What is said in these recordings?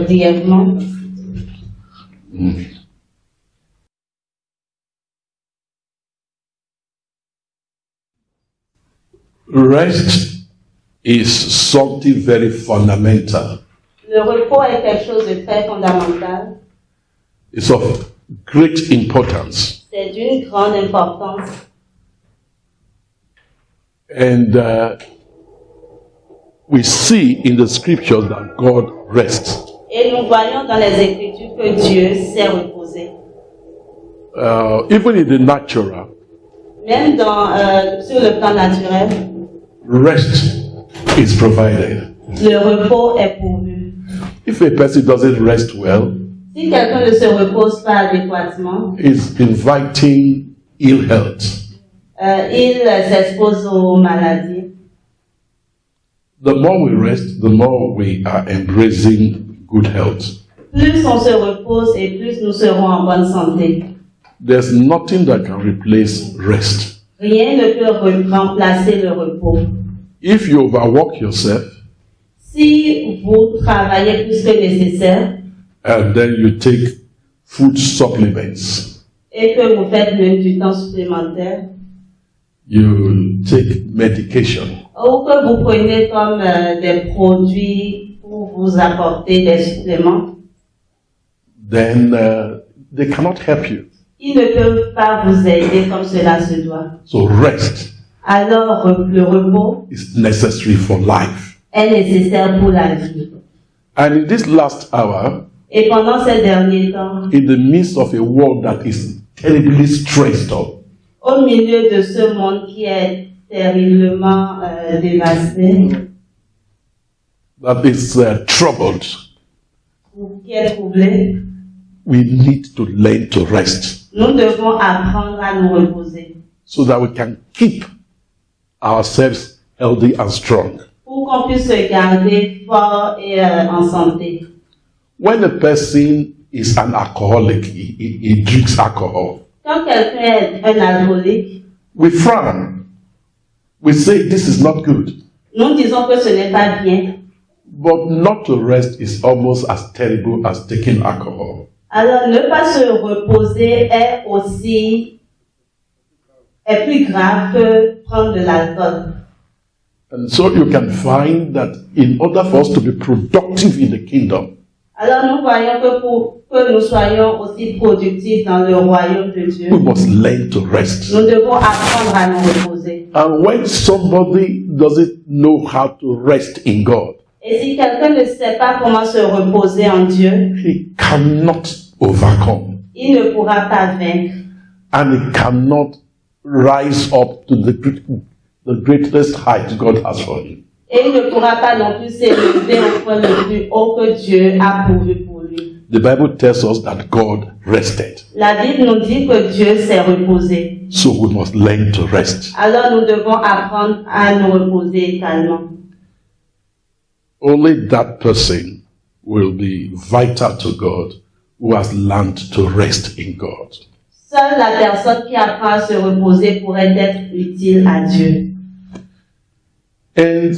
Brièvement. Rest is something very fundamental. Le repos est quelque chose de très fondamental. It's of great importance. C'est d'une grande importance. And we see in the scriptures that God rests. Et nous voyons dans les Écritures que Dieu s'est reposé. Even in the natural, Même sur le plan naturel, rest is provided. le repos est pourvu. If a person doesn't rest well, Si quelqu'un ne se repose pas adéquatement, is inviting ill health. Il s'expose aux maladies. The more we rest, the more we are embracing good health. Plus on se repose et plus nous serons en bonne santé. There's nothing that can replace rest. Rien ne peut remplacer le repos. If you overwork yourself, Si vous travaillez plus que nécessaire and then you take food supplements, et que vous faites même du temps supplémentaire, you take medication, ou que vous prenez comme des produits pour vous apporter des suppléments, then they cannot help you. ils ne peuvent pas vous aider comme cela se doit. So rest Alors le repos is necessary for life. est nécessaire pour la vie. And in this last hour, Et pendant ces derniers temps, in the midst of a world that is terribly stressed up, au milieu de ce monde qui est terriblement dévasté, that is troubled, qui est troublé, we need to learn to rest nous devons apprendre à nous reposer so that we can keep ourselves healthy and strong. pour qu'on puisse se garder fort et en santé. When a person is an alcoholic, he drinks alcohol, Quand quelqu'un est un alcoolique, we frown. We say this is not good. nous disons que ce n'est pas bien. But not to rest is almost as terrible as taking alcohol. Alors ne pas se reposer est plus grave que prendre de l'alcool. And so you can find that in order for us to be productive in the kingdom, Alors nous voyons que pour que nous soyons aussi productifs dans le royaume de Dieu, we must learn to rest. nous devons apprendre à nous reposer. And when somebody doesn't know how to rest in God, Et si quelqu'un ne sait pas comment se reposer en Dieu, he cannot overcome. il ne pourra pas vaincre. And he cannot rise up to the greatest height God has for him. Et il ne pourra pas non plus s'élever au point le plus haut que Dieu a pourvu pour lui. The Bible tells us that God rested. La Bible nous dit que Dieu s'est reposé. So we must learn to rest. Alors nous devons apprendre à nous reposer également. Only that person will be vital to God who has learned to rest in God. Seule la personne qui apprend à se reposer pourrait être utile à Dieu. And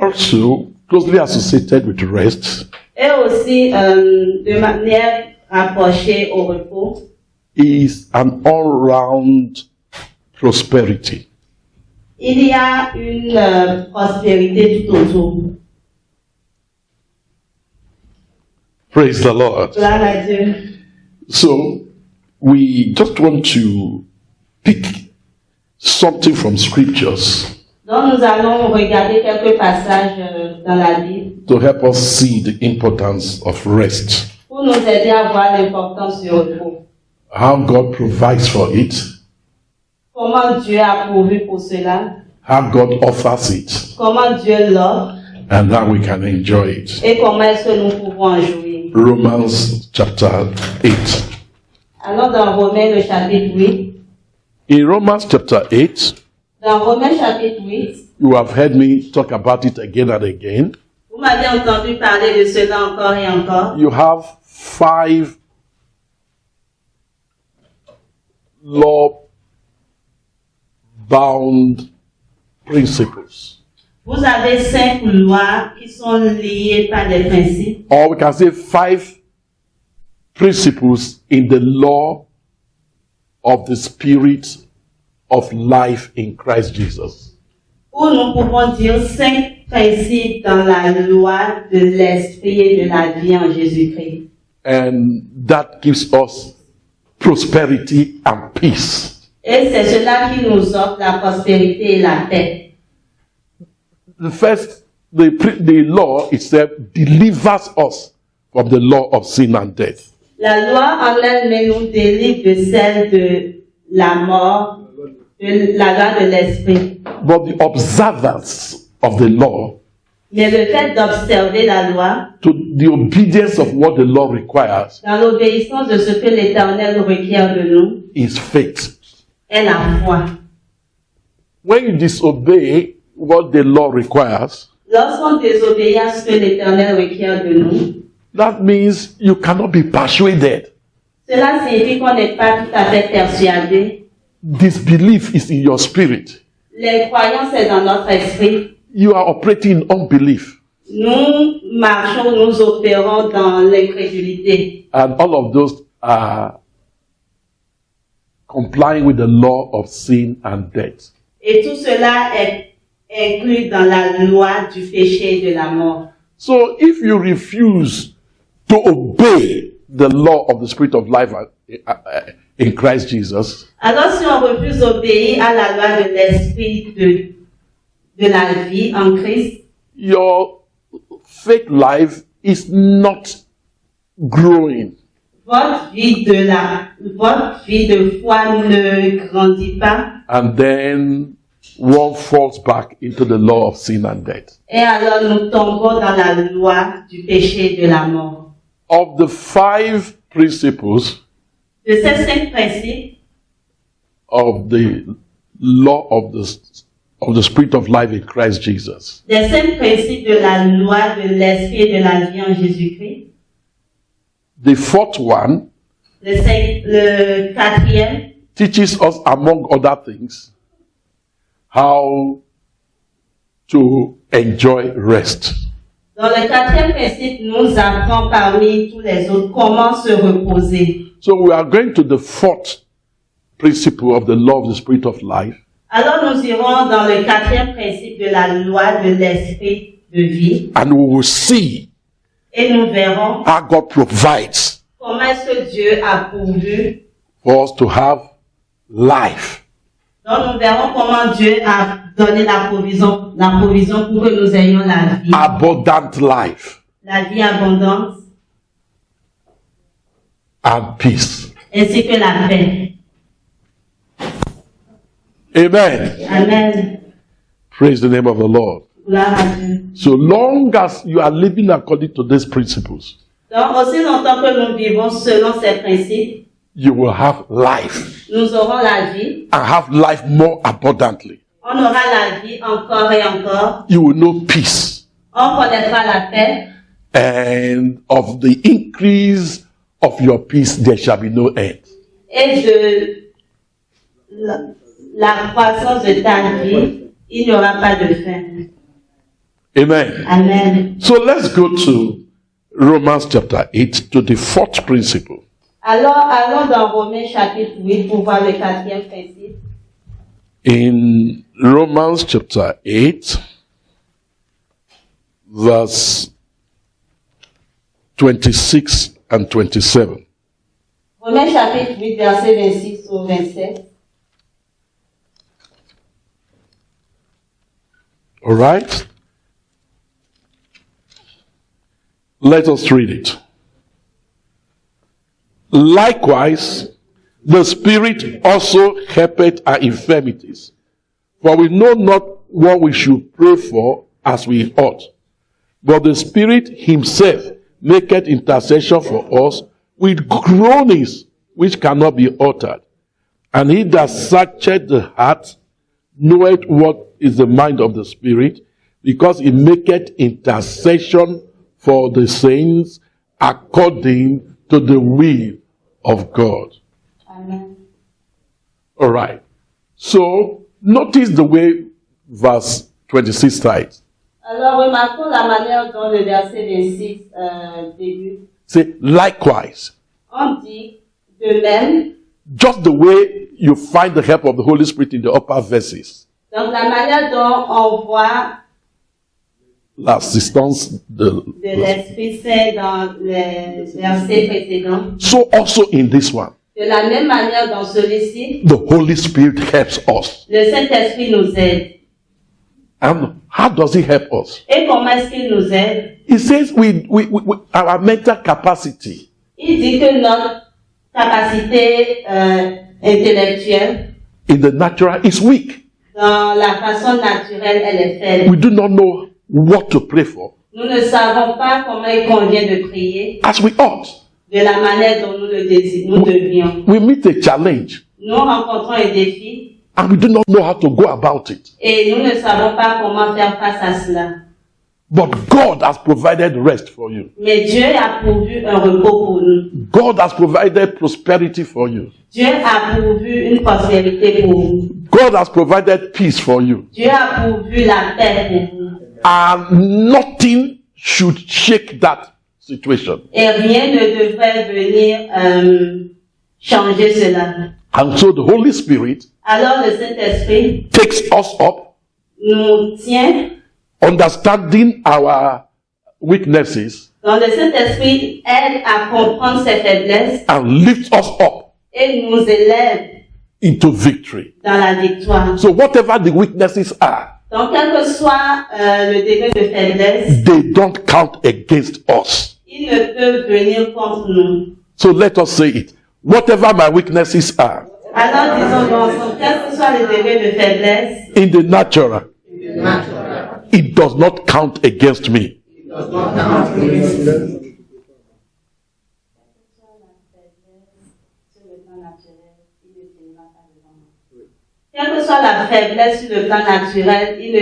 also, closely associated with rest, Et aussi, de manière rapprochée au repos, is an all-round prosperity. il y a une prospérité tout autour. Praise the Lord. Gloire à Dieu. So, we just want to pick something from scriptures Donc nous allons regarder quelques passages dans la Bible to help us see the importance of rest, pour nous aider à voir l'importance du repos. how God provides for it, Comment Dieu a pourvu pour cela, how God offers it, comment Dieu l'offre and how we can enjoy it. et comment est-ce que nous pouvons en jouir. Romans chapter 8. Alors dans Romains le chapitre 8, In Romans chapter 8, dans Romains chapitre 8, you have heard me talk about it again and again. vous m'avez entendu parler de cela encore et encore. You have 5 law-bound principles. Vous avez 5 lois qui sont liées par des principes. Or we can say 5 principles in the law of the Spirit of life in Christ Jesus. Ou nous pouvons dire 5 principes dans la loi de l'esprit et de la vie en Jésus-Christ. And that gives us prosperity and peace. Et c'est cela qui nous offre la prospérité et la paix. The law itself delivers us from the law of sin and death. La loi en elle-même nous délivre de celle de la mort, de la loi de l'esprit. But the observance of the law, Mais le fait d'observer la loi, to the obedience of what the law requires, dans l'obéissance de ce que l'Éternel requiert de nous, is faith. est la foi. When you disobey what the law requires, Lorsqu'on désobéit à ce que l'Éternel requiert de nous, that means you cannot be persuaded. cela signifie qu'on n'est pas tout à fait persuadé. Disbelief is in your spirit. L'incroyance est dans notre esprit. You are operating in unbelief. Nous marchons, nous opérons dans l'incrédulité. And all of those are complying with the law of sin and death. Et tout cela est inclus dans la loi du péché et de la mort. So if you refuse to obey the law of the Spirit of life in Christ Jesus, Alors si on refuse d'obéir à la loi de l'esprit de la vie en Christ, your faith life is not growing. votre vie de foi ne grandit pas. And then one falls back into the law of sin and death. Et alors nous tombons dans la loi du péché et de la mort. Of the 5 principles De ces 5 principes of the law of the Spirit of life in Christ Jesus, des 5 principes de la loi de l'esprit et de la vie en Jésus-Christ, the 4th one le 4e teaches us, among other things, how to enjoy rest. dans le 4e principe nous apprend parmi tous les autres comment se reposer. So we are going to the 4th principle of the law of the Spirit of life. Alors nous irons dans le 4e principe de la loi de l'esprit de vie And we will see et nous verrons how God provides comment est-ce que Dieu a pourvu. for us to have life. Donc nous verrons comment Dieu a donné la provision pour que nous ayons la vie. Abundant life La vie abondante and peace. ainsi que la paix. Amen. Amen. Praise the name of the Lord. Gloire à Dieu. So long as you are living according to these principles, Donc aussi longtemps que nous vivons selon ces principes, you will have life nous aurons la vie. and have life more abundantly. On aura la vie encore et encore. You will know peace, On connaîtra la paix. and of the increase of your peace there shall be no end. Et de la croissance de ta vie, il n'y aura pas de fin. Amen. Amen. So let's go to Romans chapter 8 to the 4th principle. Alors, allons dans Romains chapitre 8 pour voir le 4e principe. In Romans chapter 8, verse 26 and 27. Romains chapitre 8, verset 26 au 27. All right? Let us read it. Likewise, the Spirit also helpeth our infirmities. For we know not what we should pray for as we ought. But the Spirit himself maketh intercession for us with groanings which cannot be uttered. And he that searcheth the heart knoweth what is the mind of the Spirit, because he maketh intercession for the saints according to the will of God. Amen. All right. So, notice the way verse 26 starts. Alors, remarquons la manière dont le verset 26 débute. Say, likewise, On dit, de même, just the way you find the help of the Holy Spirit in the upper verses, donc la manière dont on voit l'assistance de l'Esprit Saint dans les versets précédents, so also in this one, de la même manière dans celui-ci, the Holy Spirit helps us. le Saint-Esprit nous aide. And how does he help us? Et comment est-ce qu'il nous aide? He says our mental capacity Il dit que notre capacité intellectuelle, in the natural is weak. dans la façon naturelle, elle est faible. We do not know what to pray for Nous ne savons pas comment il convient de prier as we ought. de la manière dont nous le désirons, nous devions. We meet a challenge Nous rencontrons un défi and we do not know how to go about it. et nous ne savons pas comment faire face à cela. But God has provided rest for you. Mais Dieu a pourvu un repos pour nous. God has provided prosperity for you. Dieu a pourvu une prospérité pour vous. God has provided peace for you. Dieu a pourvu la paix pour vous. And nothing should shake that situation. Et rien ne devrait venir changer cela. And so the Holy Spirit Alors le Saint-Esprit takes us up, nous tient. understanding our weaknesses, Donc le Saint-Esprit aide à comprendre ses faiblesses and lifts us up et nous élève into victory. dans la victoire. So whatever the weaknesses are, Donc quel que soit le degré de faiblesse, they don't count against us. il ne peut venir contre nous. So let us say it. Whatever my weaknesses are, Alors disons ensemble, quel que soit le degré de faiblesse, in the natural, it does not count against me. quelle que soit la faiblesse sur le plan naturel, elles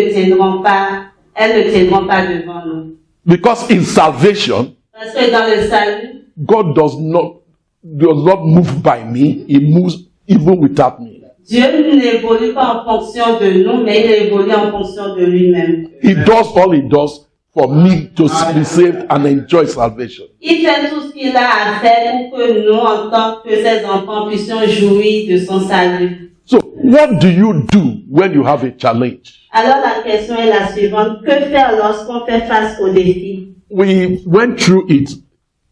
ne tiendront pas devant nous. Because in salvation, Parce que dans le salut, God does not move by me, he moves even without me. Dieu n'évolue pas en fonction de nous, mais il évolue en fonction de lui-même. He does all he does for me to be saved and enjoy salvation. Il fait tout ce qu'il a à faire pour que nous, en tant que ses enfants, puissions jouir de son salut. So, what do you do when you have a challenge? Alors la question est la suivante. Que faire lorsqu'on fait face au défi? We went through it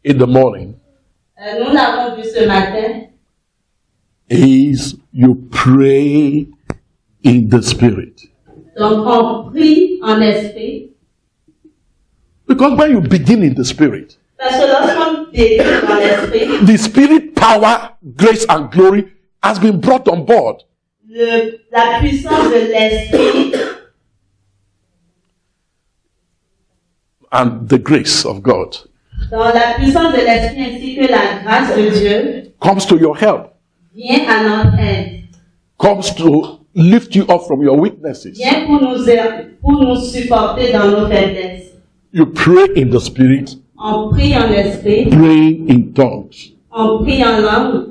in the morning. Nous l'avons vu ce matin. Is you pray in the spirit. Donc on prie en esprit. Because when you begin in the spirit, Parce que lorsqu'on débute dans l'esprit, the spirit power, grace and glory has been brought on board. la puissance de l'esprit And the grace of God dans la puissance de l'esprit ainsi que la grâce de Dieu comes to your help, vient à notre aide, comes to lift you up from your weaknesses. vient pour nous supporter dans nos faiblesses. You pray in the spirit, On prie en esprit, praying in tongues. on prie en langue.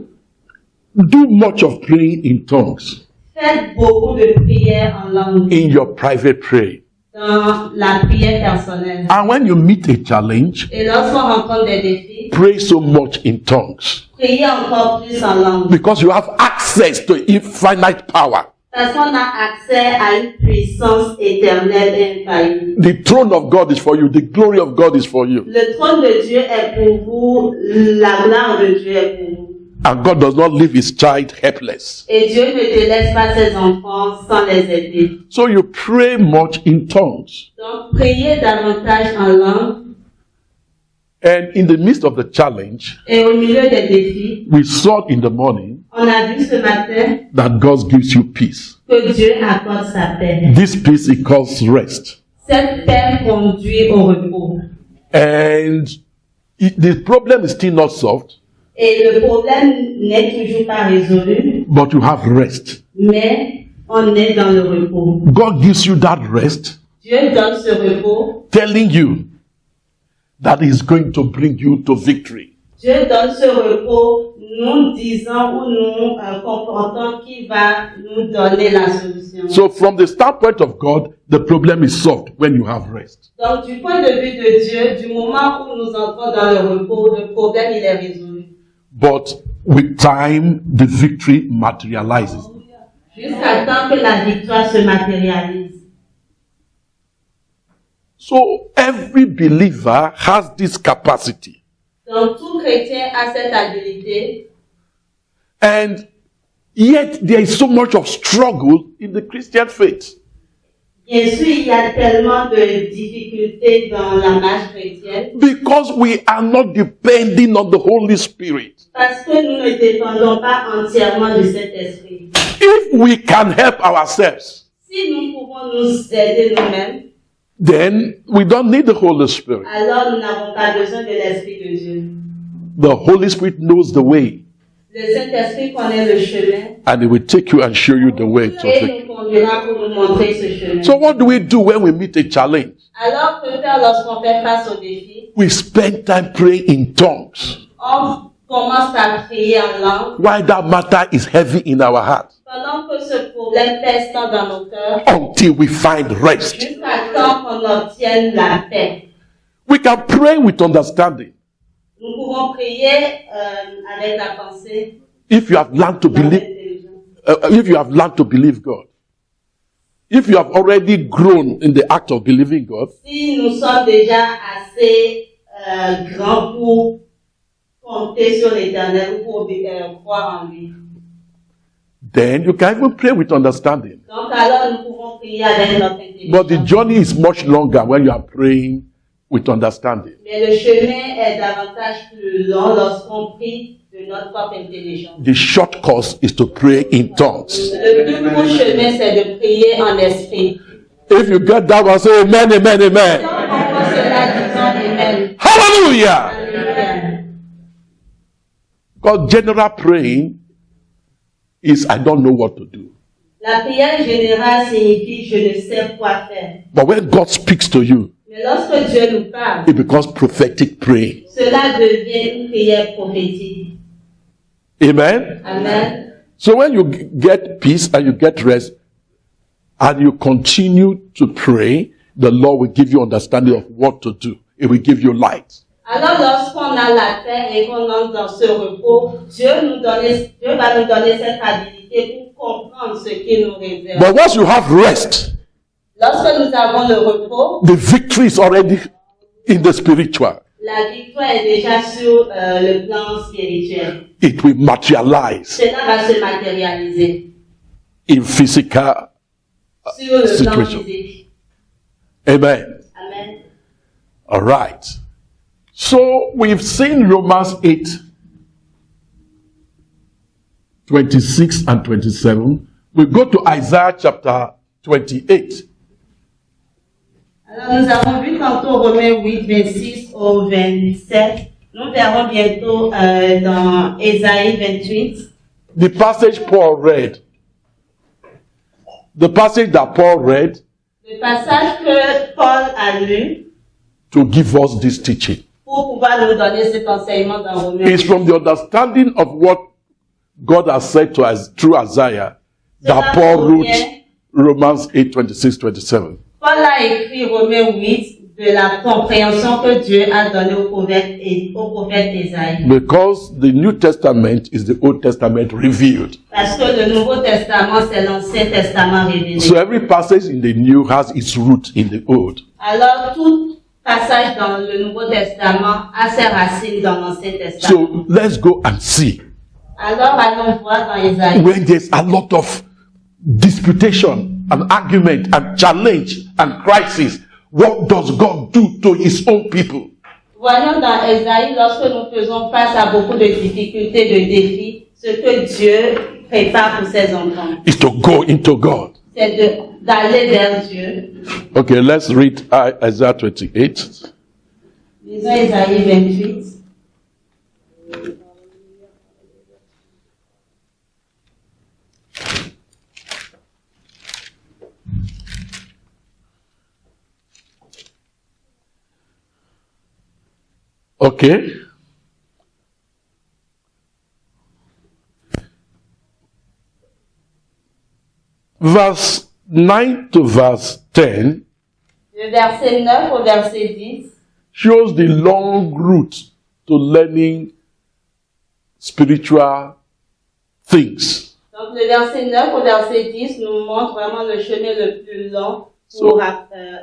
Do much of praying in tongues Faites beaucoup de prières en langue in your private prayer. dans la prière personnelle. And when you meet a challenge, Et lorsqu'on rencontre des défis, pray so much in tongues priez encore plus en langue. because you have access to infinite power. Parce qu'on a accès à une puissance éternelle et infaillible. The throne of God is for you. The glory of God is for you. Le trône de Dieu est pour vous, la gloire de Dieu est pour vous. And God does not leave his child helpless. Et Dieu ne délaisse pas ses enfants sans les aider. So you pray much in tongues. Donc, priez davantage en langue. And in the midst of the challenge, Et au milieu des défis, we saw in the morning on a vu ce matin that God gives you peace. que Dieu accorde sa paix. This peace equals rest. Cette paix conduit au repos. And the problem is still not solved, Et le problème n'est toujours pas résolu, but you have rest. mais on est dans le repos. God gives you that rest, Dieu donne ce repos telling you that he's going to bring you to victory. Dieu donne ce repos, nous disant ou nous comportons qu'il va nous donner la solution. So from the standpoint of God, the problem is solved when you have rest. Donc du point de vue de Dieu, du moment où nous entrons dans le repos, le problème il est résolu. But with time, the victory materializes. Jusqu'à temps que la victoire se matérialise. So every believer has this capacity. Donc tout chrétien a cette habilité. And yet there is so much of struggle in the Christian faith. Bien sûr, il y a tellement de difficultés dans la marche chrétienne. Because we are not depending on the Holy Spirit. Parce que nous ne dépendons pas entièrement du Saint-Esprit. If we can help ourselves, Si nous pouvons nous aider nous-mêmes, then we don't need the Holy Spirit. alors nous n'avons pas besoin de l'Esprit de Dieu. The Holy Spirit knows the way, Le Saint-Esprit connaît le chemin and He will take you and show you the way to et take. nous conduira pour nous montrer ce chemin. So what do we do when we meet a challenge? Alors que faire lorsqu'on fait face au défi, We spend time praying in tongues. on commence à prier en langue Why that matter is heavy in our heart. pendant que ce problème pèse tant dans nos cœurs Until we find rest. jusqu'à temps qu'on obtienne la paix. We can pray with understanding. Nous pouvons prier avec la pensée, If you have learned to dans believe, l'intelligence. if you have learned to believe God, if you have already grown in the act of believing God, Si nous sommes déjà assez grands pour compter sur l'Éternel ou pour croire en lui, then you can even pray with understanding. donc alors nous pouvons prier avec notre intelligence. But the journey is much longer when you are praying with understanding. Mais le chemin est davantage plus long lorsqu'on prie de notre propre intelligence. The short course is to pray in tongues. Le plus court chemin, c'est de prier en esprit. If you get that one, say amen, amen, amen. Quand on fait cela, disons Amen. Hallelujah! Alléluia. Because general praying is I don't know what to do. La prière générale signifie je ne sais quoi faire. But when God speaks to you, Mais lorsque Dieu nous parle, it becomes prophetic praying. cela devient une prière prophétique. Amen? Amen. So when you get peace and you get rest and you continue to pray, the Lord will give you understanding of what to do. It will give you light. Alors lorsqu'on a la paix et qu'on entre dans ce repos, Dieu va nous donner cette habilité pour comprendre ce qu'il nous réserve. But once you have rest, Lorsque nous avons le repos, the victory is already in the spiritual. la victoire est déjà sur le plan spirituel. It will materialize Cela va se matérialiser in physical. sur le plan situation. physique. Amen. Amen. All right. So we've seen Romans 8, 26 and 27. We go to Isaiah chapter 28. Alors nous avons vu tantôt Romains 8, 26 au 27. Nous verrons bientôt dans Ésaïe 28. The passage Paul read. The passage that Paul read Le passage que Paul a lu to give us this teaching pour pouvoir nous donner cet enseignement dans Romains. is from the understanding of what God has said to us through Isaiah that Paul wrote Romans 8, 26, 27. Paul a écrit Romains 8 de la compréhension que Dieu a donnée au prophète Ésaïe. Because the New Testament is the Old Testament revealed. Parce que le Nouveau Testament, c'est l'Ancien Testament révélé. So every passage in the New has its root in the Old. Alors, tout passage dans le Nouveau Testament a ses racines dans l'Ancien Testament. So let's go and see. Alors, allons voir dans Ésaïe. When there's a lot of disputation and argument and challenge and crisis, what does God do to his own people? Voyons dans Ésaïe, lorsque nous faisons face à beaucoup de difficultés, de défis, ce que Dieu prépare pour ses enfants, Is to go into God. c'est d'aller vers Dieu. Okay, let's read Isaiah 28. Lisons Ésaïe 28. Okay. verse 9 to verse 10 Le verset 9 au verset 10 shows the long route to learning spiritual things. Donc le verset 9 au verset 10 nous montre vraiment le chemin le plus long pour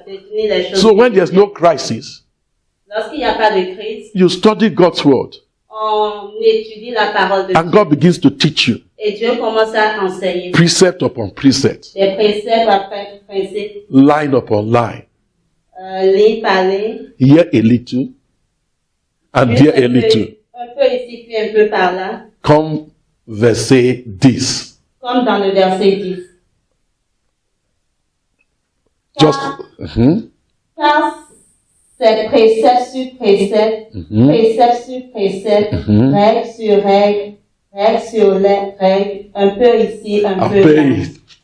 définir les choses. So when there's no crisis, Lorsqu'il n'y a pas de crise, you study God's word on étudie la parole de and Dieu. God begins to teach you Et Dieu commence à enseigner. precept upon precept, Des préceptes après préceptes, line upon line. ligne par ligne. Here a little and there a little. Un peu ici, puis un peu par là. Come verse this. Comme dans le verset 10. Just Car c'est précepte sur précepte, précepte sur précepte, règle sur règle, règle sur règle, un peu ici, un peu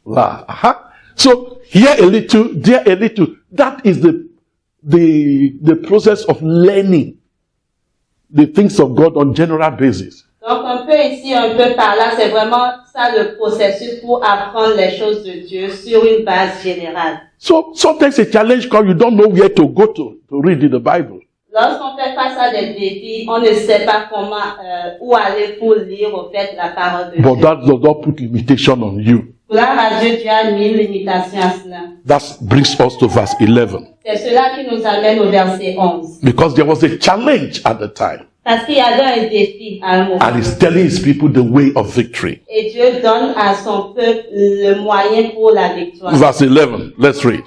là. là. So here a little, there a little. That is the process of learning the things of God on general basis. Donc un peu ici, un peu par là, c'est vraiment ça le processus pour apprendre les choses de Dieu sur une base générale. So sometimes a challenge comes, you don't know where to go to read in the Bible. Lorsqu'on fait face à des défis, on ne sait pas comment, où aller pour lire au fait la parole de But Dieu. that does not put limitation on you. Gloire à Dieu, Dieu a mis une limitation à cela. That brings us to verse 11. C'est cela qui nous amène au verset 11. Because there was a challenge at the time. Parce qu'il y avait un défi à un moment. And he's telling his people the way of victory. Et Dieu donne à son peuple le moyen pour la victoire. Verse 11, let's read.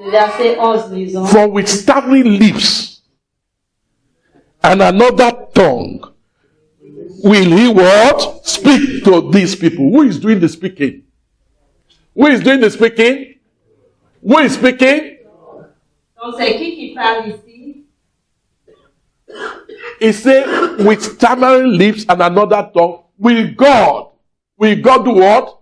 Le verset 11, lisons. For with stammering lips and another tongue will he what? Speak to these people. Who is doing the speaking? Who is doing the speaking? Who is speaking? Donc c'est qui parle ici? He said, with stammering lips and another tongue, will God do what?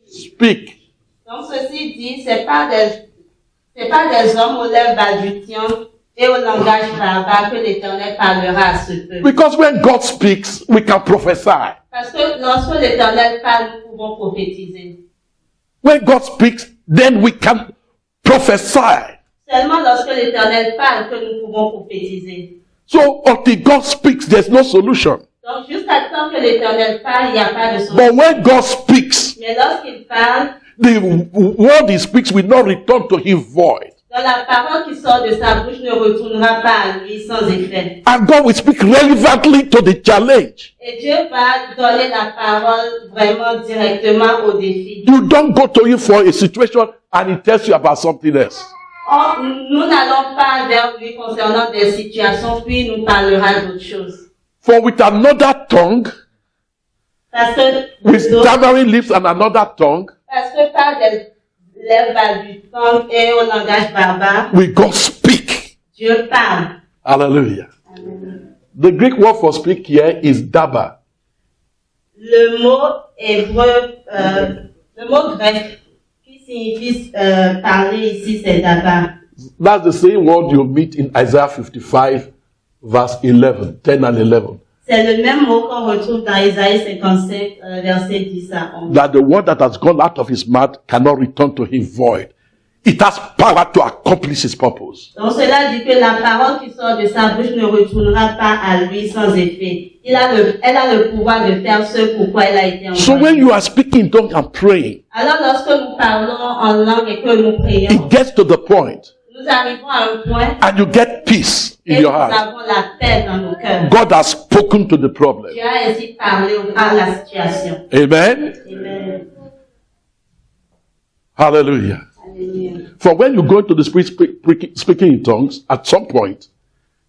Speak. Donc ceci dit, c'est pas des hommes aux lèvres balbutiantes et au langage barbare que l'Éternel parlera à ce peuple. Because when God speaks, we can prophesy. Parce que lorsque l'Éternel parle, nous pouvons prophétiser. When God speaks, then we can prophesy. Seulement lorsque l'Éternel parle que nous pouvons prophétiser. So until God speaks, there's no solution. Donc jusqu'à temps que l'Éternel parle, il n'y a pas de solution. But when God speaks, Mais lorsqu'il parle, the word he speaks will not return to him void. dans la parole qui sort de sa bouche ne retournera pas à lui sans effet. And God will speak relevantly to the challenge. Et Dieu va donner la parole vraiment directement au défi. You don't go to him for a situation and he tells you about something else. Or, nous n'allons pas vers lui concernant des situations, puis il nous parlera d'autres choses. For with another tongue, Parce que, with stammering lips and another tongue, par des lèvres balbutiantes et au langage barbare, will God speak. Dieu parle. Hallelujah. The Greek word for speak here is daba. Le mot hébreu, le mot grec qui signifie parler ici, c'est d'abord. That's the same word you meet in Isaiah 55, verse 11, 10 and 11. C'est le même mot qu'on retrouve dans Isaïe 55, verset 10 à 11. That the word that has gone out of his mouth cannot return to him void. It has power to accomplish his purpose. Donc cela dit que la parole qui sort de sa bouche ne retournera pas à lui sans effet. Elle a le pouvoir de faire ce pourquoi elle a été envoyée. So when you are speaking in tongues and praying, Alors lorsque nous parlons en langue et que nous prions, it gets to the point nous arrivons à un point and you get peace in et nous your heart. avons la paix dans nos cœurs. God has spoken to the problem. Dieu a ainsi parlé à la situation. Amen. Amen. Hallelujah. Alléluia. For when you go into the spirit speaking in tongues, at some point,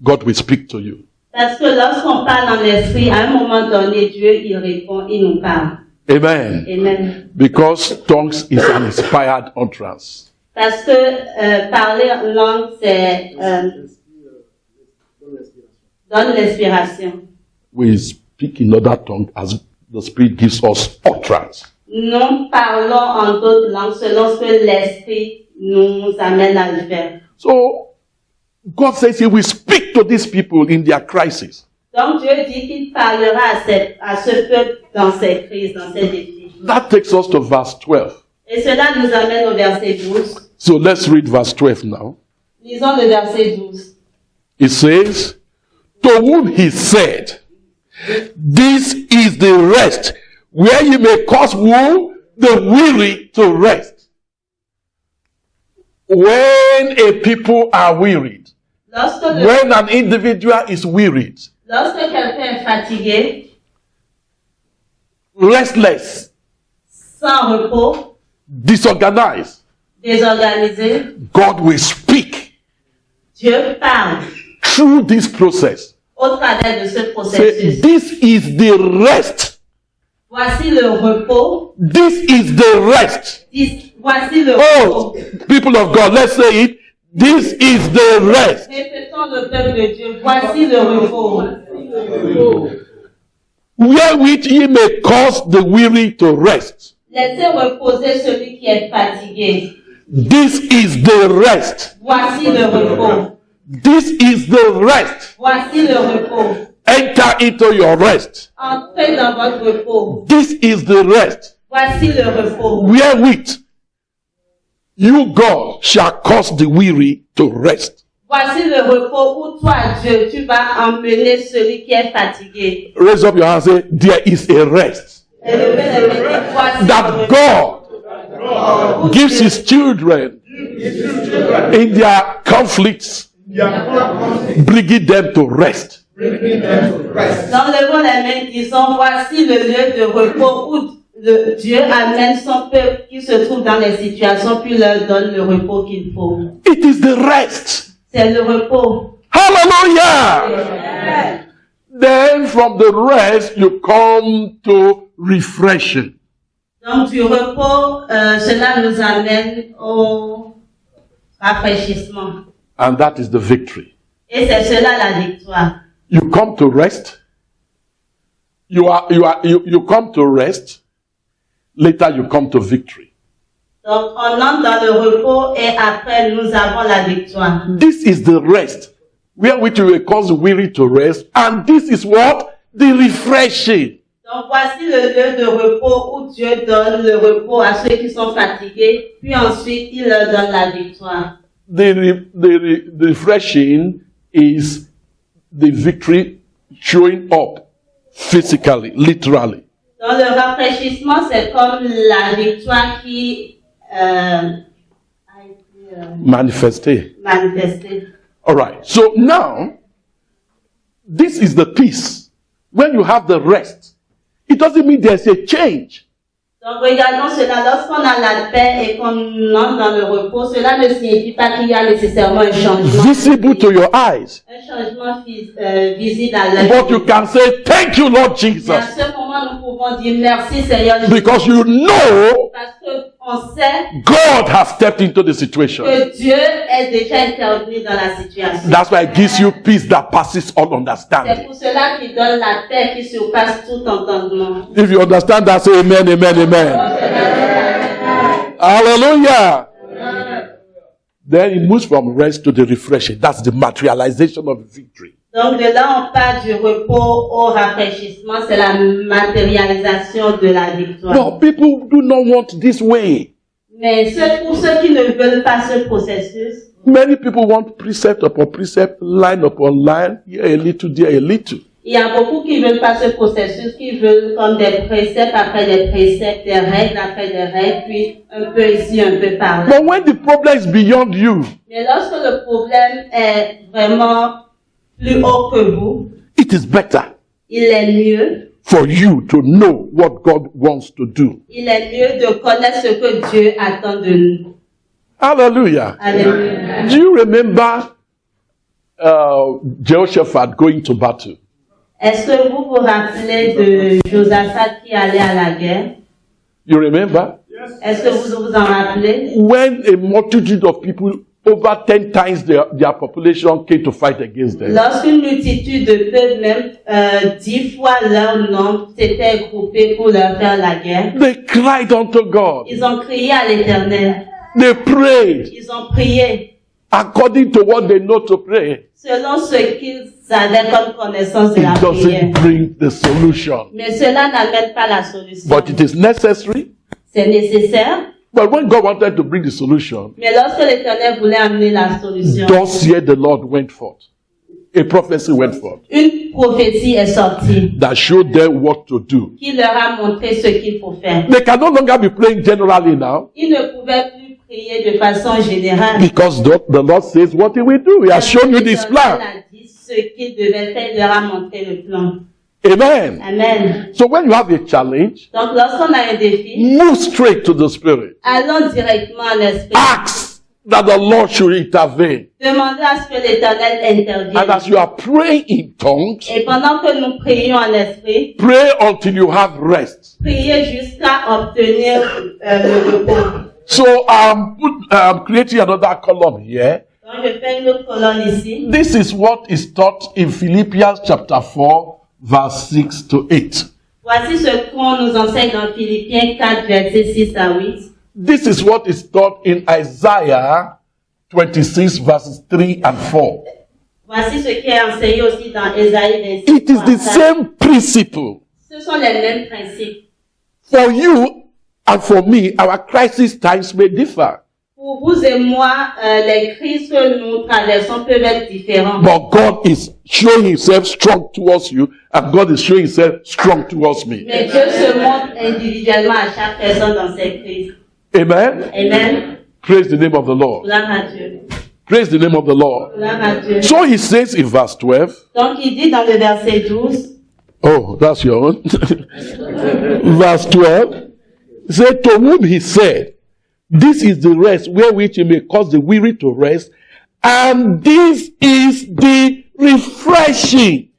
God will speak to you. Parce que lorsqu'on parle en esprit, à un moment donné, Dieu il répond, il nous parle. Amen. Amen. Because tongues is an inspired utterance. Parce que parler en langue, c'est donne l'inspiration. We speak in other tongue as the Spirit gives us utterance. Nous parlons en d'autres langues selon ce que l'esprit nous amène à le faire. So, God says He will speak to these people in their crisis. Donc Dieu dit qu'il parlera à ce peuple dans ses crises, dans ses défis. That takes us to verse 12. Et cela nous amène au verset 12. So let's read verse 12 now. Lisons le verset 12. It says, to whom he said, this is the rest, where you may cause whom? The weary to rest. When a people are wearied, when an individual is wearied, lorsque quelqu'un est fatigué, restless, sans repos, disorganized, désorganisé, God will speak Dieu parle through this process. au travers de ce Say, processus. this is the rest. Voici le repos. This is the rest. Voici le Oh, repos. people of God, let's say it. This is the rest. Répétons le peuple de Dieu. Voici le repos. Wherewith ye may cause the weary to rest. Laissez reposer celui qui est fatigué. This is the rest. Voici le repos. This is the rest. Voici le repos. Enter into your rest. Entrez dans votre repos. This is the rest. Voici le repos. Wherewith you, God, shall cause the weary to rest. Voici le repos où toi, Dieu, tu vas emmener celui qui est fatigué. Raise up your hand and say, there is a rest Et voici that le repos. God gives his children in their conflicts, bringing them to rest. Dans le monde, les mains disons, voici le lieu de repos où Dieu amène son peuple qui se trouve dans les situations, puis leur donne le repos qu'il faut. It is the rest. C'est le repos. Hallelujah! Then from the rest you come to refreshing. Donc du repos, cela nous amène au rafraîchissement. And that is the victory. Et c'est cela la victoire. You come to rest. You come to rest. Later you come to victory. Donc on entre dans le repos et après nous avons la victoire. This is the rest wherewith you will cause the weary to rest. And this is what? The refreshing. Donc voici le lieu de repos où Dieu donne le repos à ceux qui sont fatigués, puis ensuite il leur donne la victoire. The refreshing is the victory showing up physically, literally. Donc le rafraîchissement, c'est comme la victoire qui a été Manifested. manifestée. All right. So now, this is the peace. When you have the rest, it doesn't mean there's a change. Donc regardons cela, lorsqu'on a la paix et qu'on entre dans le repos, cela ne signifie pas qu'il y a nécessairement un changement. Visible to your eyes. Un changement visible à l'œil. But you can say, thank you, Lord Et à Jesus. ce moment, nous pouvons dire merci Seigneur Jésus. Because you know Parce qu'on sait God has stepped into the situation. que Dieu est déjà intervenu dans la situation. That's why it gives you peace that passes all C'est understanding. pour cela qu'il donne la paix qui surpasse tout entendement. If you understand that, say amen, amen, amen. Hallelujah. Then it moves from rest to the refreshing. That's the materialization of victory. Donc de là, on part du repos au rafraîchissement. C'est la matérialisation de la victoire. No, people do not want this way. Mais pour ceux qui ne veulent pas ce processus, Many people want precept upon precept, line upon line, here a little, there a little. il y a beaucoup qui ne veulent pas ce processus, qui veulent comme des préceptes après des préceptes, des règles après des règles, puis un peu ici, un peu par là. But when the problem is beyond you, Mais lorsque le problème est vraiment plus haut que vous, it is better il est mieux. for you to know what God wants to do. Il est mieux de connaître ce que Dieu attend de nous. Hallelujah. Alléluia. Do you remember Jehoshaphat going to battle? Est-ce que vous vous rappelez de Josaphat qui allait à la guerre? You remember? Est-ce que vous vous en rappelez? When a multitude of people, over 10 times their population, came to fight against them. Lorsqu'une multitude de peuples, même 10 fois leur nombre, s'était groupé pour leur faire la guerre, They cried unto God. ils ont crié à l'Éternel. They prayed Ils ont prié according to what they know to pray. selon ce qu'ils avaient comme connaissance de la It prière. doesn't bring the solution. Mais cela n'amène pas la solution. But it is necessary. C'est nécessaire. But when God wanted to bring the solution, Mais lorsque l'Éternel voulait amener la solution, thus here the Lord went forth. A prophecy went forth une prophétie est sortie that showed them what to do. qui leur a montré ce qu'il faut faire. They can no longer be praying generally now Ils ne pouvaient plus prier de façon générale. because the Lord says what he will do. He has shown you this plan. L'Éternel a dit ce qu'il devait faire, il leur a montré le plan. Amen. Amen. So when you have a challenge, Donc lorsqu'on a un défi, move straight to the Spirit. allons directement en esprit. Ask that the Lord should intervene. Demandez à ce que l'Éternel And intervienne. as you are praying in tongues, Et pendant que nous prions en esprit, pray until you have rest. priez jusqu'à obtenir le repos. So I'm creating another column here. Donc je fais une autre colonne ici. This is what is taught in Philippians chapter 4, verse 6 to 8. Voici ce qu'on nous enseigne dans Philippiens 4, versets 6 à 8. This is what is taught in Isaiah 26, verses 3 and 4. Voici ce qui est enseigné aussi dans Ésaïe 26. It is the same principle. Ce sont les mêmes principes. For you and for me, our crisis times may differ. Pour vous et moi, les crises que nous traversons peuvent être différentes. But God is showing himself strong towards you, and God is showing himself strong towards me. Mais Dieu se montre individuellement à chaque personne dans ses crises. Amen. Amen. Praise the name of the Lord. Gloire à Dieu. Praise the name of the Lord. Gloire à Dieu. So he says in verse 12, Donc il dit dans le verset 12, oh, that's your own. Verse 12, say to whom he said, this is the rest wherewith he may cause the weary to rest, and this is the refreshing.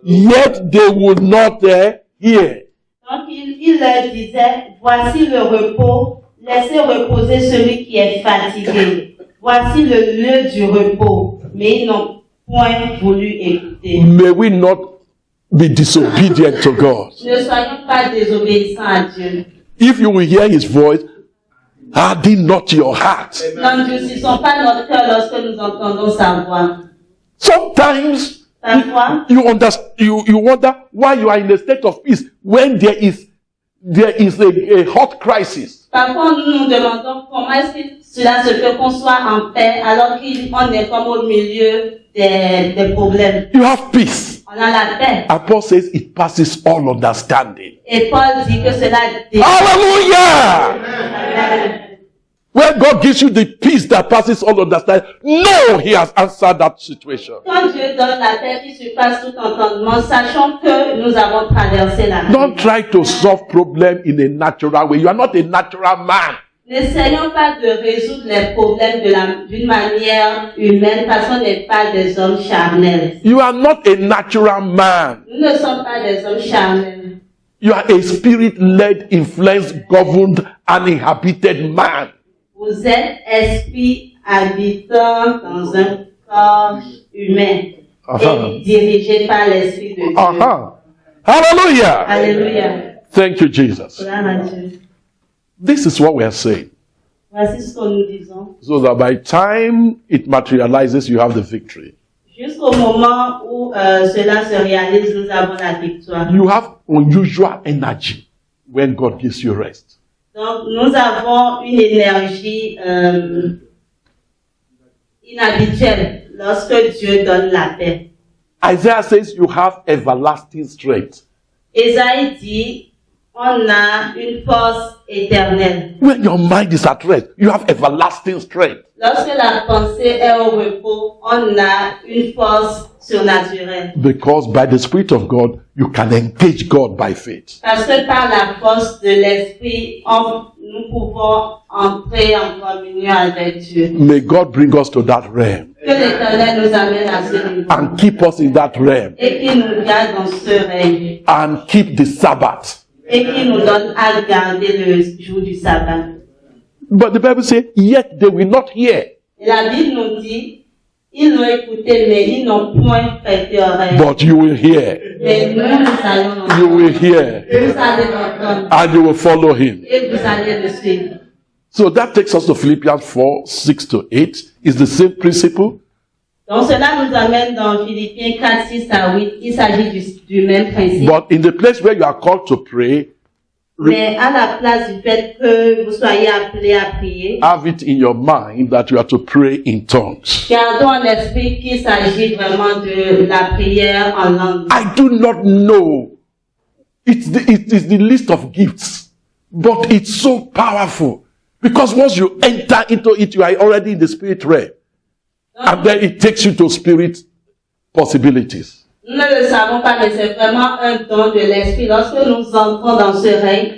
Yet they would not hear. donc il leur disait, voici le repos, laissez reposer celui qui est fatigué. Voici le lieu du repos, mais ils n'ont point voulu écouter. May we not be disobedient to God. Ne soyons pas désobéissants à Dieu. If you will hear his voice, harden not your heart. N'endurcissons pas notre cœur lorsque nous entendons sa voix. Sometimes Parfois, you wonder why you are in a state of peace when there is a hot crisis. parfois nous nous demandons comment est-ce que cela se fait qu'on soit en paix alors qu'on est comme au milieu des problèmes. You have peace. On a la paix. And Paul says it passes all understanding. Et Paul dit que cela Hallelujah! Amen. When God gives you the peace that passes all understanding, know he has answered that situation. Quand Dieu donne la paix qui surpasse tout entendement, sachons que nous avons traversé la Don't try to solve problems in a natural way. You are not a natural man. N'essayons pas de résoudre les problèmes d'une manière humaine parce qu'on n'est pas des hommes charnels. You are not a natural man. Nous ne sommes pas des hommes charnels. You are a spirit-led, influenced, governed, and inhabited man. Vous êtes esprit habitant dans un corps humain et dirigé par l'Esprit de Dieu. Hallelujah! Alléluia. Thank you, Jesus. Gloire à Dieu. This is what we are saying. Voici ce que nous disons. So that by the time it materializes, you have the victory. Jusqu'au moment où cela se réalise, nous avons la victoire. You have unusual energy when God gives you rest. Donc, nous avons une énergie inhabituelle lorsque Dieu donne la paix. Isaiah says you have everlasting strength. Ésaïe dit, on a une force éternelle. When your mind is at rest, you have everlasting strength. Lorsque la pensée est au repos, on a une force surnaturelle. Because by the Spirit of God, you can engage God by faith. Parce que par la force de l'Esprit, nous pouvons entrer en communion avec Dieu. May God bring us to that realm Que l'Éternel nous amène à ce niveau. and keep us in that realm Et qu'il nous garde dans ce règne. and keep the Sabbath. Et qu'il nous donne à garder le jour du sabbat. But the Bible says, yet they will not hear. Et la Bible nous dit, ils l'ont écouté, mais ils n'ont point prêté oreille. But you will hear. Mais nous allons You entendre. will hear. Vous allez l'entendre. And you will follow him. Et vous allez le suivre. So that takes us to Philippians 4, 6 to 8. It's the same principle. Donc cela nous amène dans Philippiens 4, 6 à 8. Il s'agit du même principe. But in the place where you are called to pray, Mais à la place du fait que vous soyez appelés à prier, have it in your mind that you are to pray in tongues. gardons en esprit qu'il s'agit vraiment de la prière en langue. I do not know. It is the list of gifts, but it's so powerful because once you enter into it, you are already in the spirit realm, and then it takes you to spirit possibilities. Nous ne le savons pas, mais c'est vraiment un don de l'esprit. Lorsque nous entrons dans ce règne,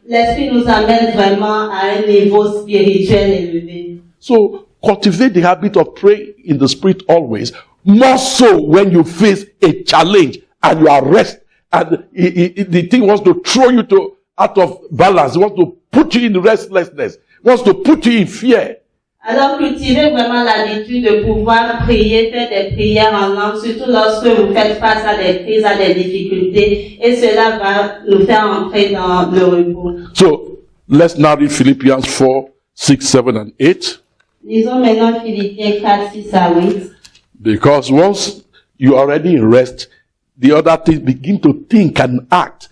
l'esprit nous amène vraiment à un niveau spirituel élevé. So cultivate the habit of praying in the spirit always, more so when you face a challenge and you are rest, and the thing wants to throw you out of balance, it wants to put you in restlessness, it wants to put you in fear. Alors cultivez vraiment l'habitude de pouvoir prier, faire des prières en langue, surtout lorsque vous faites face à des crises, à des difficultés, et cela va nous faire entrer dans le repos. So let's now read Philippians 4, 6, 7, and 8. Lisons maintenant Philippiens 4, 6 à 8. Because once you are already in rest, the other things begin to think and act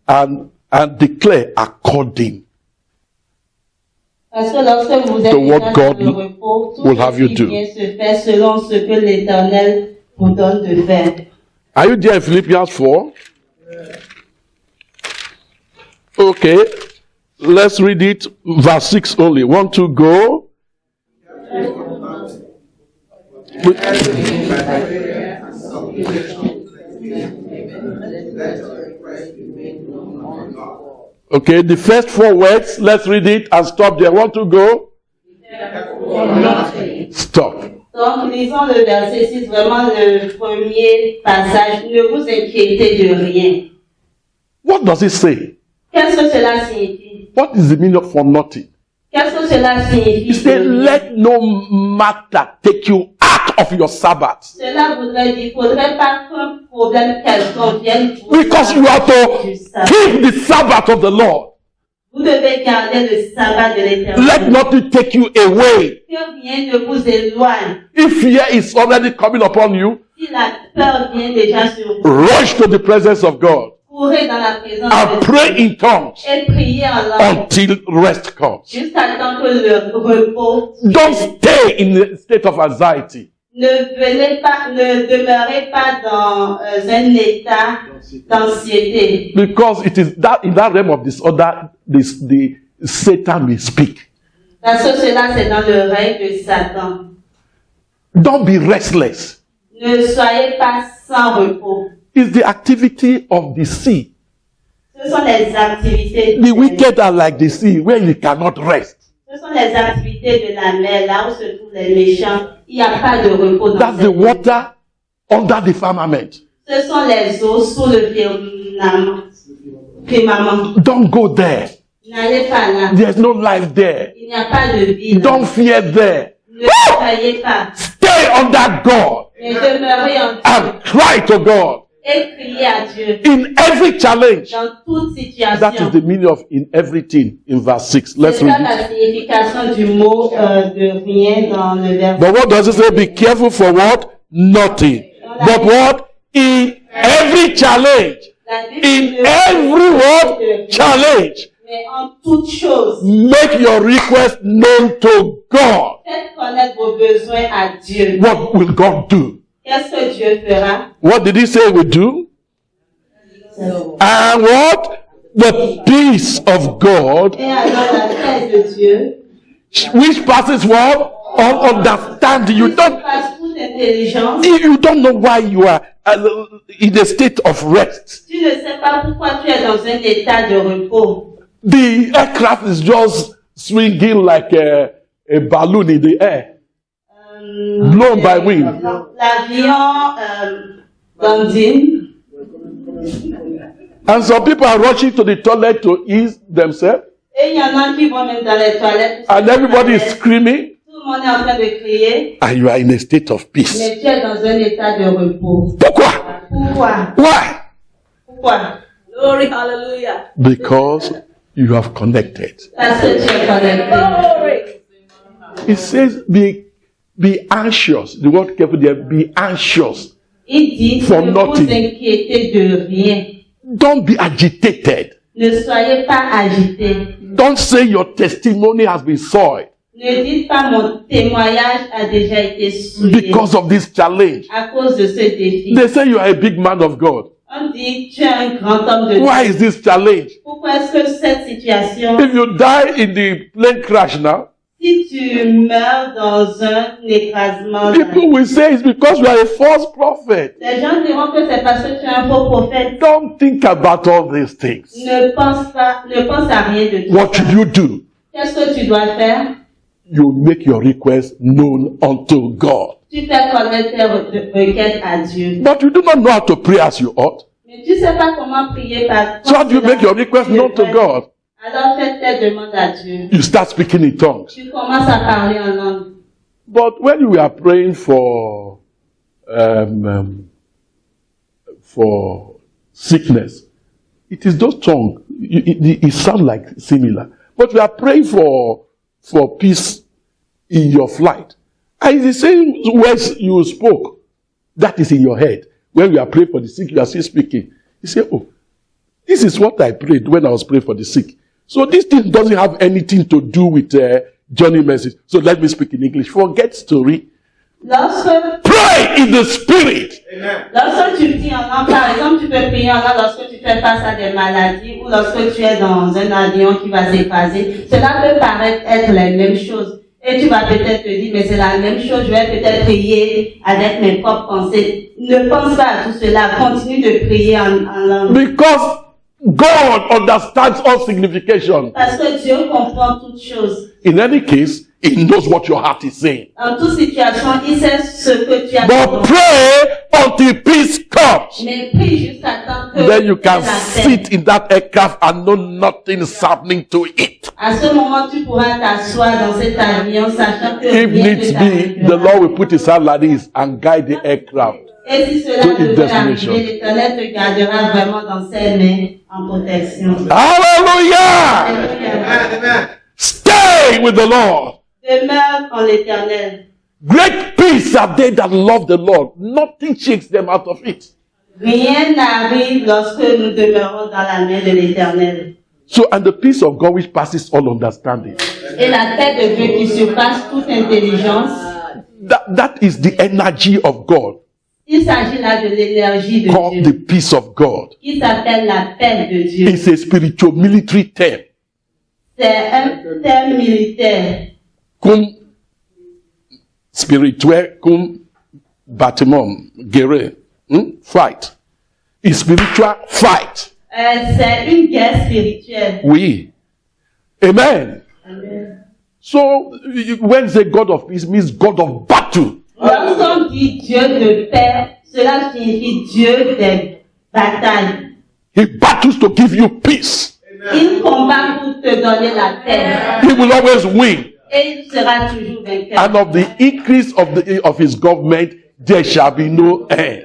and declare according. Parce que lorsque vous êtes So what déjà God dans le repos, tout will have you do. vient se faire selon ce que l'Éternel vous donne de faire. Are you there in Philippians 4? Okay. Let's read it, verse 6 only. 1, 2, go. Okay, the first 4 words, let's read it and stop there. 1, 2, go. Stop. Donc, lisons le verset 6, vraiment le premier passage. Ne vous inquiétez de rien. What does it say? Qu'est-ce que cela signifie? What is the meaning of for nothing? Qu'est-ce que cela signifie? It says, let no matter take you out of your Sabbath. Cela voudrait dire, il ne faudrait pas qu'un problème quelconque vienne vous Because you have to du sabbat. keep the Sabbath of the Lord. Vous devez garder le sabbat de l'Éternel. Let nothing take you away. Que rien ne vous éloigne. If fear is already coming upon you, Si la peur vient déjà sur vous, rush to the presence of God courez dans la présence and de pray Dieu in tongues et priez en langue until rest comes. jusqu'à temps que le repos. Don't stay in a state of anxiety. Ne demeurez pas dans un état d'anxiété. Because it is that in that realm of disorder, the Satan will speak. Parce que cela, c'est dans le règne de Satan. Don't be restless. Ne soyez pas sans repos. It's the activity of the sea. Ce sont les activités The wicked are like the sea where you cannot rest. Ce sont les activités de la mer, là où se trouvent les méchants. Il n'y a pas de repos dans That's the cette mer. water under the firmament. Ce sont les eaux sous le firmament. Don't go there. N'allez pas là. There's no life there. Il n'y a pas de vie là. Don't fear there. Ne soyez pas. Stay under God Mais demeurez en Dieu and cry to God. et criez à Dieu. In every challenge. Dans toute That is situation. the meaning of in everything in verse 6. Let's C'est ça read it. la signification du mot de rien dans le verset. But what does it say? Be careful for what? Nothing. But what? In every challenge. La Bible In dit every what? Challenge. Mais en toute chose, Make your request known to God. faites connaître vos besoins à Dieu. What will God do? Qu'est-ce que Dieu fera? What did he say he would do? And what? The peace of God, Et alors la paix de Dieu, which passes what? All understanding. You qui don't, passe toute intelligence, you don't know why you are in a state of rest. tu ne sais pas pourquoi tu es dans un état de repos. The aircraft is just swinging like a balloon in the air, blown by wind. L'avion dandine. And some people are rushing to the toilet to ease themselves, Et il y en a qui vont même dans les toilettes. and everybody is screaming, Tout le monde est en train de crier, and you are in a state of peace. mais tu es dans un état de repos. Pourquoi? Pourquoi? Why? Pourquoi? Glory, hallelujah. Because you have connected. Parce que tu es connecté. It says, be anxious. The word careful there, be anxious. Il dit, For ne nothing. vous inquiétez de rien. Don't be agitated. Ne soyez pas agités. Don't say your testimony has been soiled Ne dites pas mon témoignage a déjà été souillé because of this challenge. à cause de ce défi. They say you are a big man of God. On dit tu es un grand homme de Dieu. Why is this challenge? Pourquoi est-ce que cette situation, If you die in the plane crash now, si tu meurs dans un écrasement, people will say it's because you are a false prophet. les gens diront que c'est parce que tu es un faux prophète. Don't think about all these things. Ne pense à rien de tout What ça. should you do? Qu'est-ce que tu dois faire? You make your request known unto God. Tu fais connaître tes requêtes à Dieu. But you do not know how to pray as you ought. Mais tu sais pas comment prier par So how do you make your request known to God? Alors fais tes demandes à Dieu. You start speaking in tongues. Tu commences à parler en langue. But when you are praying for sickness, it is those tongues. It sounds like similar. But we are praying for peace in your flight. And it's the same words you spoke. That is in your head. When we are praying for the sick, you are still speaking. You say, oh, this is what I prayed when I was praying for the sick. So this thing doesn't have anything to do with Johnny message. So let me speak in English. Forget story. Lorsque, Pray in the spirit. lorsque tu pries en langue, par exemple, tu peux prier en langue lorsque tu fais face à des maladies ou lorsque tu es dans un avion qui va s'écraser. Cela peut paraître être la même chose. Et tu vas peut-être te dire, mais c'est la même chose, je vais peut-être prier avec mes propres pensées. Ne pense pas à tout cela, continue de prier en langue. Because God understands all signification. Parce que Dieu comprend toutes choses. In any case, He knows what your heart is saying. En toute situation, il sait ce que tu as But pray until peace comes. Mais prie jusqu'à temps que Then you can la paix. sit in that aircraft and know nothing is happening to it. À ce moment, tu pourras t'asseoir dans cet avion, sachant que If rien needs ne be, the t'arrivera. Lord will put His hand like this and guide the aircraft. Et si cela to its devait destination. arriver, l'Éternel te gardera vraiment dans ses mains en protection. Hallelujah! Alléluia. Stay with the Lord. Demeure en l'Éternel. Great peace are they that love the Lord. Nothing shakes them out of it. Rien n'arrive lorsque nous demeurons dans la main de l'Éternel. So, and the peace of God which passes all understanding. Et la paix de Dieu qui surpasse toute intelligence, That is the energy of God, il s'agit là de l'énergie de called Dieu, the peace of God. qui s'appelle la paix de Dieu. It's a spiritual military term. C'est un terme militaire. Cum spirituel, cum batimum, guerre, fight. It's spiritual fight. C'est une guerre spirituelle. Oui. Amen. Amen. So, when say God of peace means God of battle. Lorsqu'on dit Dieu de paix, cela signifie Dieu des batailles. He battles to give you peace. Il combat pour te donner la paix. He will always win. Et il sera toujours vainqueur. And of the increase of his government, there shall be no end.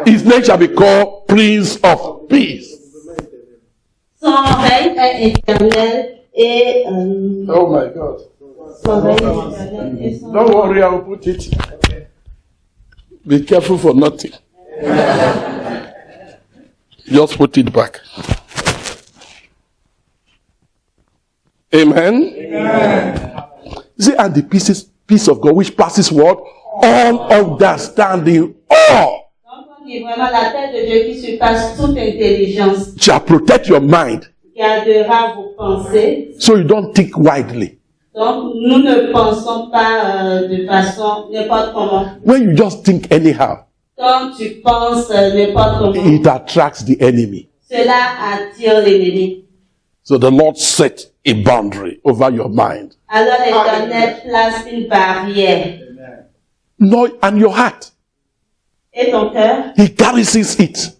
His name shall be called Prince of Peace. Son règne est éternel et Oh my God. son règne est éternel et son Don't worry, I will put it. Be careful for nothing. Just put it back. Amen. See, and the peace of God, which passes what? All understanding, all Donc on dit vraiment la paix de Dieu qui surpasse toute intelligence, shall protect your mind, gardera vos pensées. so you don't think widely. Donc nous ne pensons pas de façon n'importe comment. When you just think anyhow, Quand tu penses n'importe comment, it attracts the enemy. cela attire l'ennemi. So the Lord set a boundary over your mind. Alors l'Éternel place une barrière. No, and your heart. Et ton cœur, He garrisons it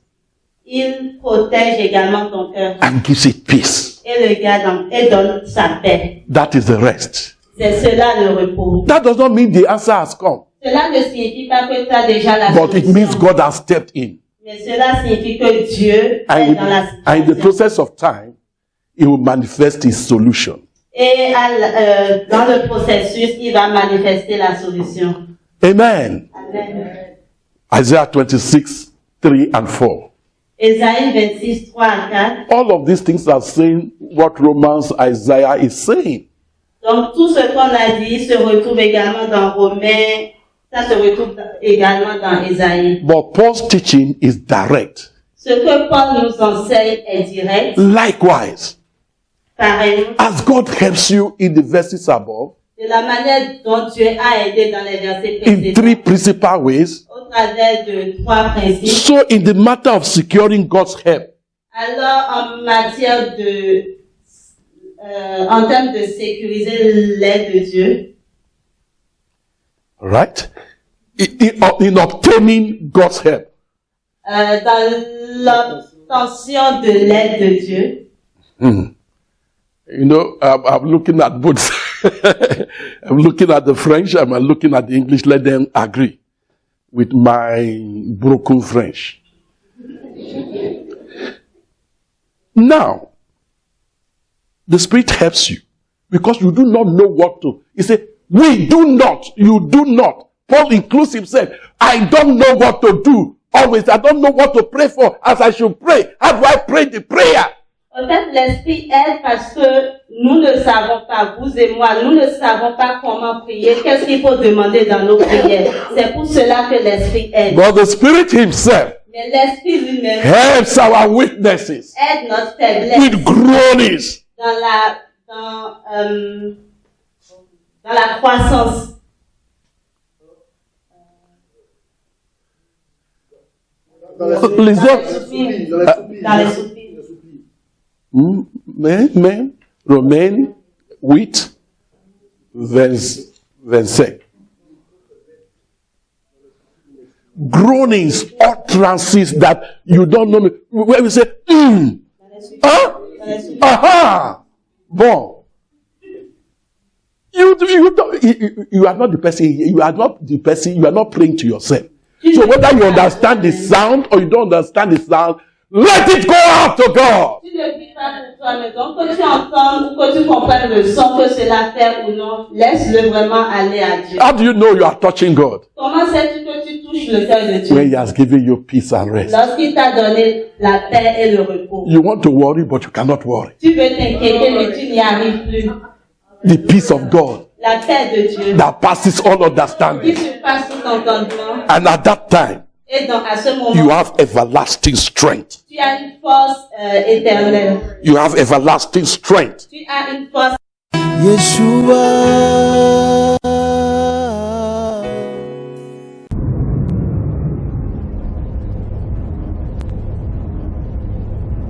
il protège également ton cœur. and gives it peace. Et le garde et donne sa paix. That is the rest. C'est cela le repos. That does not mean the answer has come, Cela ne signifie pas que tu as déjà la but it means solution. God has stepped in. Mais cela signifie que Dieu And est dans la in the situation. process of time, He will manifest His solution. Et dans le processus, il va manifester la solution. Amen. Amen. Isaiah 26, 3 and 4. Ésaïe 26, 3 à 4. All of these things are saying what Romans, Isaiah is saying. Donc tout ce qu'on a dit se retrouve également dans Romains, ça se retrouve également dans Ésaïe. But Paul's teaching is direct. Ce que Paul nous enseigne est direct. Likewise, Pareillement, as God helps you in the verses above, de la manière dont Dieu a aidé dans les versets in précédents, three principal ways, au travers de 3 principes. so in the matter of securing God's help, Alors, en matière de, en termes de sécuriser l'aide de Dieu, right? In obtaining God's help, dans l'obtention de l'aide de Dieu, you know, I'm looking at both. I'm looking at the French, I'm looking at the English. Let them agree with my broken French. Now, the Spirit helps you because you do not know what to. He said, we do not, you do not. Paul includes himself. I don't know what to do. Always, I don't know what to pray for as I should pray. How do I pray the prayer? en fait, l'Esprit aide parce que nous ne savons pas, vous et moi, nous ne savons pas comment prier, qu'est-ce qu'il faut demander dans nos prières. C'est pour cela que l'Esprit aide. But the Spirit himself Mais l'Esprit lui-même helps our weaknesses aide notre faiblesse with groanings. Dans la croissance. Les Dans autres, les soupirs. mais, Romains 8, verse 27. Groanings, utterances that you don't know. Where we say, aha, bon. You are not the person, you are not praying to yourself. So whether you understand the sound or you don't understand the sound, let it go out to God. Tu ne vis pas pour toi, mais donc que tu entends ou que tu comprennes le son que cela fait ou non, laisse-le vraiment aller à Dieu. How do you know you are touching God? Comment sais-tu que tu touches le cœur de Dieu? When He has given you peace and rest. Lorsqu'il t'a donné la paix et le repos. You want to worry, but you cannot worry. Tu veux t'inquiéter, mais tu n'y arrives plus. The peace of God La paix de Dieu that passes all qui understanding. surpasse tout entendement. And at that time, Et donc à ce moment, you have everlasting strength. tu as une force éternelle. You have everlasting strength. Tu as une force Yeshua.